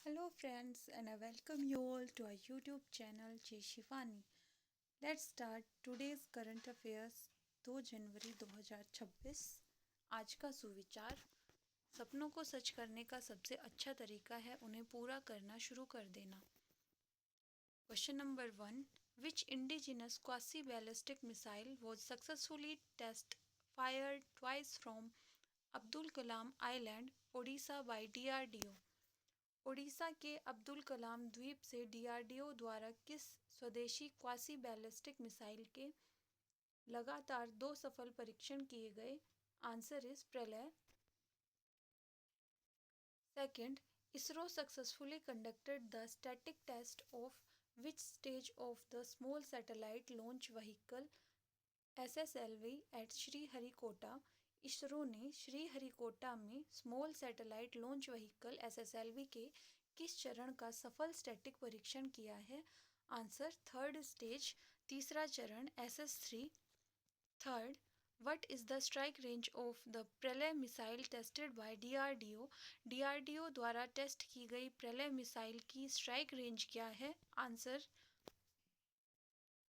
Hello friends and I welcome you all to our YouTube channel Jay Shivani. Let's start today's current affairs 2 जनवरी 2026। आज का सुविचार, सपनों को सच करने का सबसे अच्छा तरीका है उन्हें पूरा करना शुरू कर देना। Question number 1, which indigenous quasi-ballistic missile was successfully test fired twice from Abdul Kalam Island, Odisha by DRDO? Odisha के अब्दुल कलाम द्वीप से डीआरडीओ द्वारा किस स्वदेशी क्वासी बैलिस्टिक मिसाइल के लगातार 2 सफल परीक्षण किए गए? Answer is Pralay. Second, ISRO successfully conducted the static test of which stage of the small satellite launch vehicle SSLV at Sriharikota? ISRO ने श्रीहरिकोटा में small satellite launch vehicle SSLV के किस चरण का सफल स्टैटिक परीक्षण किया है? आंसर थर्ड स्टेज, तीसरा चरण SS3। Third, what is the strike range of the Pralay missile tested by DRDO? DRDO द्वारा टेस्ट की गई प्रलय मिसाइल की स्ट्राइक रेंज क्या है? Answer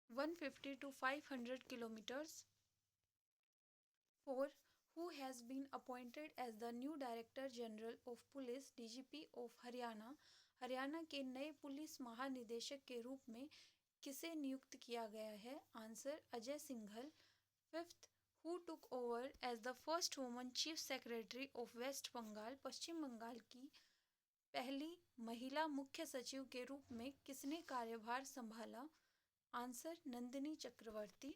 150 to 500 kilometers. 4. Who has been appointed as the new Director General of Police DGP of Haryana? Haryana के नए police महानिदेशक के रूप में किसे नियुक्त किया गया है? Answer Ajay Singhal. 5th, who took over as the first woman Chief Secretary of West Bengal? पश्चिम बंगाल की पहली महिला मुख्य सचिव के रूप में किसने कार्यभार संभाला? Answer Nandini Chakraborty.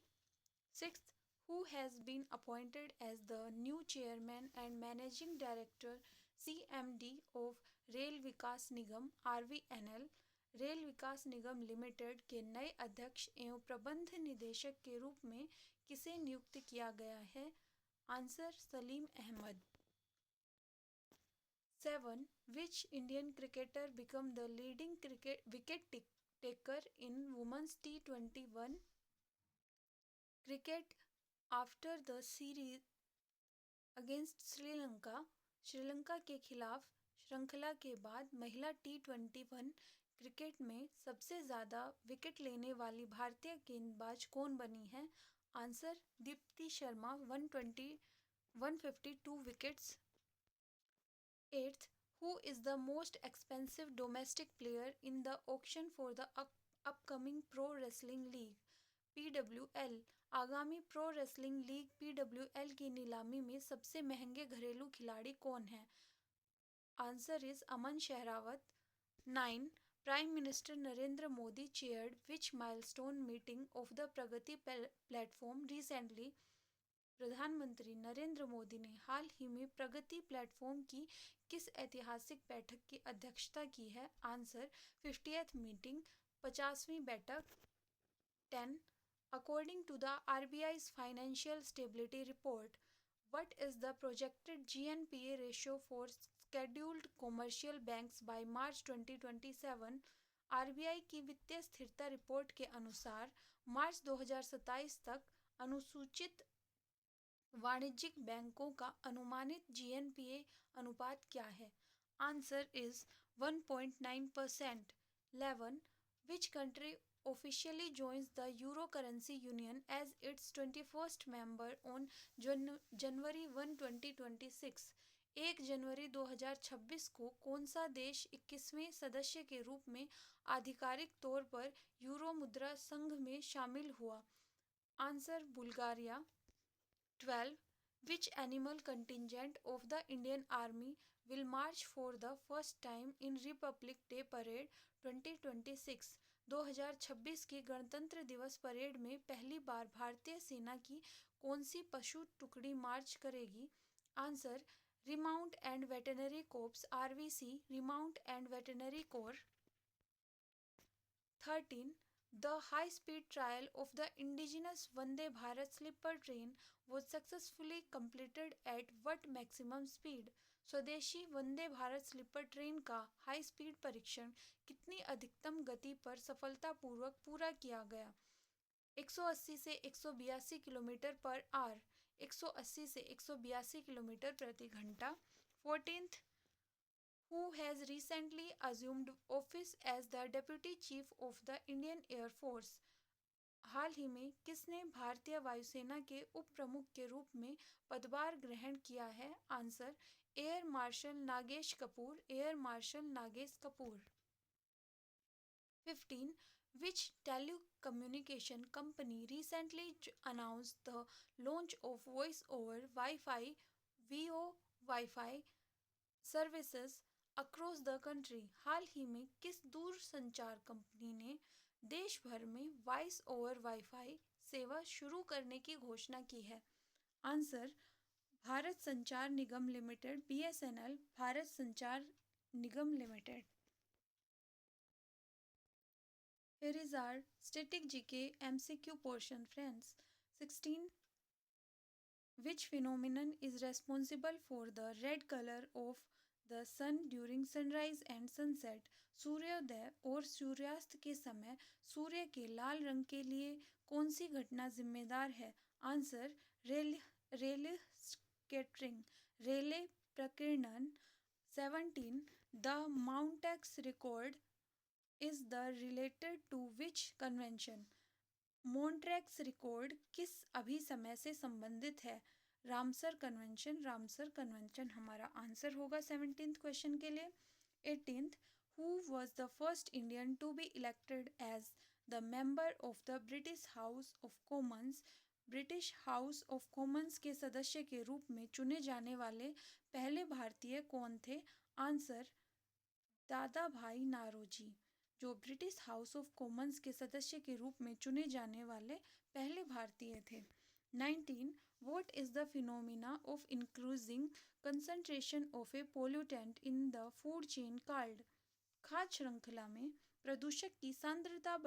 6th, who has been appointed as the new chairman and managing director CMD of rail Vikas Nigam RVNL? Rail Vikas Nigam limited के नए अध्यक्ष एवं प्रबंध निदेशक के रूप में किसे नियुक्त किया गया है? Answer Salim Ahmed. 7. Which Indian cricketer become the leading wicket taker in women's T21 cricket after the series against Sri Lanka? Sri Lanka के खिलाफ श्रृंखला के बाद महिला T21 क्रिकेट में सबसे ज़्यादा विकेट लेने वाली भारतीय गेंदबाज कौन बनी है? Answer Deepti Sharma, 152 wickets. 8th, who is the most expensive domestic player in the auction for the upcoming Pro Wrestling League PWL? आगामी प्रो रेसलिंग लीग PWL की नीलामी में सबसे महंगे घरेलू खिलाड़ी कौन है? Answer is Aman Sehrawat. 9. Prime minister Narendra Modi chaired which milestone meeting of the Pragati platform recently? प्रधानमंत्री नरेंद्र मोदी ने हाल ही में प्रगति प्लेटफॉर्म की किस ऐतिहासिक बैठक की अध्यक्षता की है? आंसर 50th मीटिंग, 50वीं बैठक। 10. According to the RBI's Financial Stability Report, what is the projected GNPA ratio for scheduled commercial banks by March 2027? RBI की वित्तीय स्थिरता रिपोर्ट के अनुसार मार्च 2027 तक अनुसूचित वाणिज्यिक बैंकों का अनुमानित GNPA अनुपात क्या है? Answer is 1.9%। 11. Which country officially joins the Euro Currency Union as its 21st member on January 1, 2026? 1 जनवरी 2026 को कौन सा देश 21वें सदस्य के रूप में आधिकारिक तौर पर यूरो मुद्रा संघ में शामिल हुआ? Answer Bulgaria. 12. Which animal contingent of the Indian Army will march for the first time in Republic Day Parade 2026? 2026 की गणतंत्र दिवस परेड में पहली बार भारतीय सेना की कौन सी पशु टुकड़ी मार्च करेगी? Answer remount and veterinary corpse RVC, remount and veterinary core. 13. The high-speed trial of the indigenous Vande Bharat sleeper train was successfully completed at what maximum speed? स्वदेशी वंदे भारत स्लीपर ट्रेन का हाई स्पीड परीक्षण कितनी अधिकतम गति पर सफलतापूर्वक पूरा किया गया? 180 से 182 किलोमीटर पर आवर, 180 से 182 किलोमीटर प्रति घंटा। 14th, who who has recently assumed office as the Deputy Chief of the Indian Air Force? हाल ही में किसने भारतीय वायुसेना के उप प्रमुख के रूप में पदभार ग्रहण किया है? Answer, air marshal Nagesh Kapoor. Air marshal Nagesh Kapoor. 15. Which telecommunication company recently announced the launch of voice over Wi-Fi VO Wi-Fi services across the country? हाल ही में किस दूरसंचार कंपनी ने देश भर में वॉइस ओवर वाईफाई सेवा शुरू करने की घोषणा की है? आंसर, भारत संचार निगम लिमिटेड। BSNL, भारत संचार निगम limited. Here is our static GK MCQ portion, friends. 16. Which phenomenon is responsible for the red color of the sun during sunrise and sunset? सूर्योदय और सूर्यास्त के समय सूर्य के लाल रंग के लिए कौन सी घटना जिम्मेदार है? आंसर, रेले स्कैटरिंग, रेले प्रकीर्णन। 17. The Mountex record is the related to which convention? Montreux record किस अभिसमय से संबंधित है? रामसर कन्वेंशन। रामसर कन्वेंशन हमारा आंसर होगा 17th क्वेश्चन के लिए। 18th, who was the first Indian to be elected as the member of the British House of Commons? British House of Commons के सदस्य के रूप में चुने जाने वाले पहले भारतीय कौन थे? आंसर, दादा भाई नारोजी, जो ब्रिटिश हाउस ऑफ कॉमन्स के सदस्य के रूप में चुने जाने वाले पहले भारतीय थे। 19. What is the phenomena of increasing concentration of a pollutant in the food chain called? खाद्य श्रृंखला में प्रदूषक की सांद्रता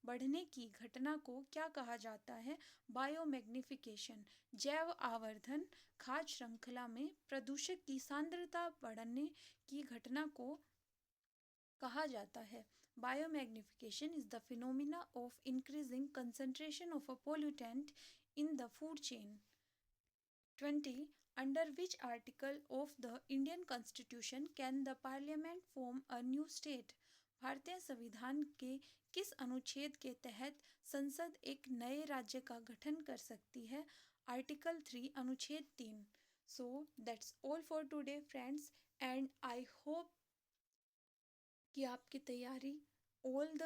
बढ़ने की घटना को क्या कहा जाता है? बायोमैग्निफिकेशन, जैव आवर्धन। खाद्य श्रृंखला में प्रदूषक की सांद्रता बढ़ने की घटना को कहा जाता है biomagnification is the phenomena of increasing concentration of a pollutant in the food chain. 20. Under which article of the Indian constitution can the parliament form a new state? भारतीय संविधान के किस अनुच्छेद के तहत संसद एक नए राज्य का गठन कर सकती है? आर्टिकल 3, अनुच्छेद 3। So that's all for today friends, and I hope कि आपकी तैयारी all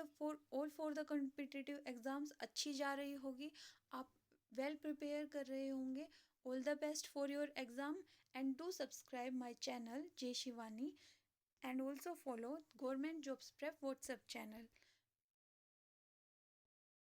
for the competitive exams अच्छी जा रही होगी, आप वेल प्रिपेयर कर रहे होंगे। All the best for your exam, and do subscribe my channel Jai Shivani, and also follow government jobs prep WhatsApp channel.